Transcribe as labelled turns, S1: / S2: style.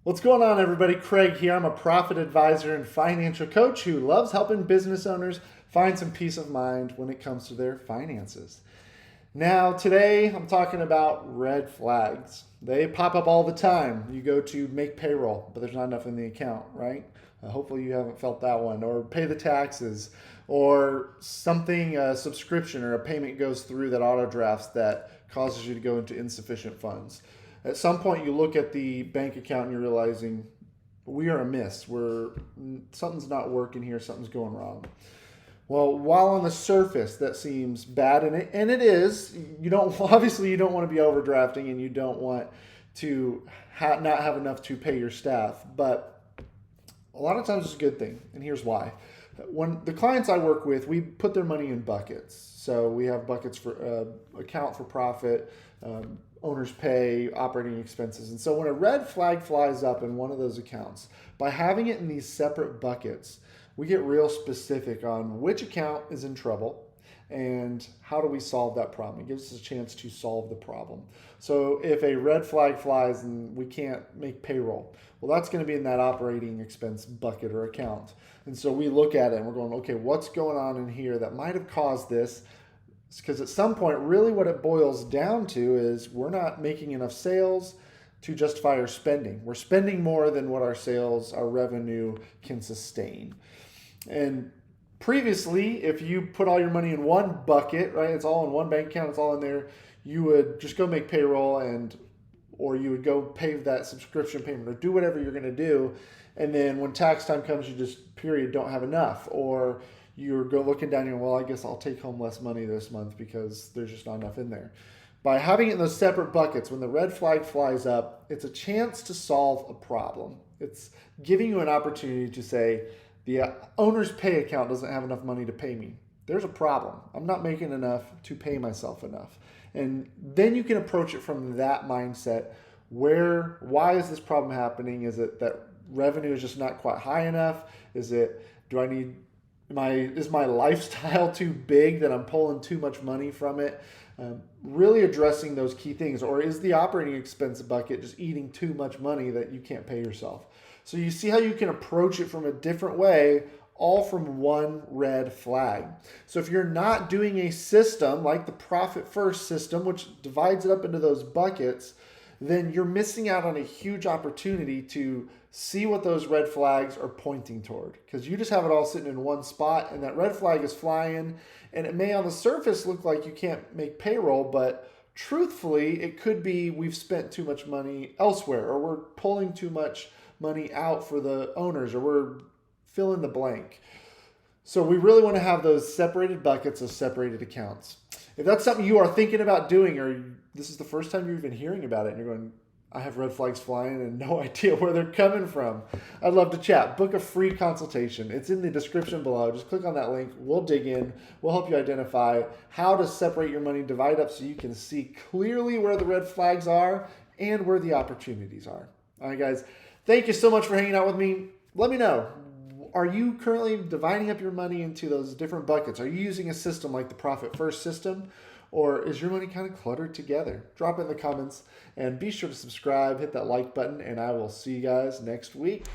S1: What's going on, everybody? Craig here. I'm a profit advisor and financial coach who loves helping business owners find some peace of mind when it comes to their finances. Now, today I'm talking about red flags. They pop up all the time. You go to make payroll, but there's not enough in the account, right? Hopefully you haven't felt that one. Or pay the taxes, or something, a subscription or a payment goes through that auto drafts that causes you to go into insufficient funds. At some point you look at the bank account and you're realizing we are amiss. Something's not working here, something's going wrong. Well, while on the surface that seems bad, and it is, you don't obviously you don't want to be overdrafting, and you don't want to not have enough to pay your staff. But a lot of times it's a good thing, and here's why. When the clients I work with, we put their money in buckets. So we have buckets for account for profit, owner's pay, operating expenses. And so when a red flag flies up in one of those accounts, by having it in these separate buckets, we get real specific on which account is in trouble and how do we solve that problem. It gives us a chance to solve the problem. So if a red flag flies and we can't make payroll, well, that's going to be in that operating expense bucket or account. And so we look at it and we're going, okay, what's going on in here that might have caused this? Because at some point, really what it boils down to is we're not making enough sales to justify our spending. We're spending more than what our sales, our revenue can sustain. And previously, if you put all your money in one bucket, right, it's all in one bank account, it's all in there, you would just go make payroll or you would go pay that subscription payment or do whatever you're going to do. And then when tax time comes, you just, period, don't have enough. Or you're looking down and, well, I guess I'll take home less money this month because there's just not enough in there. By having it in those separate buckets, when the red flag flies up, it's a chance to solve a problem. It's giving you an opportunity to say, the owner's pay account doesn't have enough money to pay me. There's a problem. I'm not making enough to pay myself enough. And then you can approach it from that mindset. Why is this problem happening? Is it that revenue is just not quite high enough? Is my lifestyle too big that I'm pulling too much money from it? Really addressing those key things. Or is the operating expense bucket just eating too much money that you can't pay yourself? So you see how you can approach it from a different way, all from one red flag. So if you're not doing a system like the Profit First system, which divides it up into those buckets, then you're missing out on a huge opportunity to see what those red flags are pointing toward. Because you just have it all sitting in one spot, and that red flag is flying, and it may on the surface look like you can't make payroll, but truthfully, it could be we've spent too much money elsewhere, or we're pulling too much money out for the owners, or we're fill in the blank. So we really want to have those separated buckets of separated accounts. If that's something you are thinking about doing, or this is the first time you're even hearing about it and you're going, I have red flags flying and no idea where they're coming from, I'd love to chat. Book a free consultation. It's in the description below. Just click on that link. We'll dig in. We'll help you identify how to separate your money, divide up so you can see clearly where the red flags are and where the opportunities are. All right, guys. Thank you so much for hanging out with me. Let me know. Are you currently dividing up your money into those different buckets? Are you using a system like the Profit First system? Or is your money kind of cluttered together? Drop it in the comments and be sure to subscribe, hit that like button, and I will see you guys next week.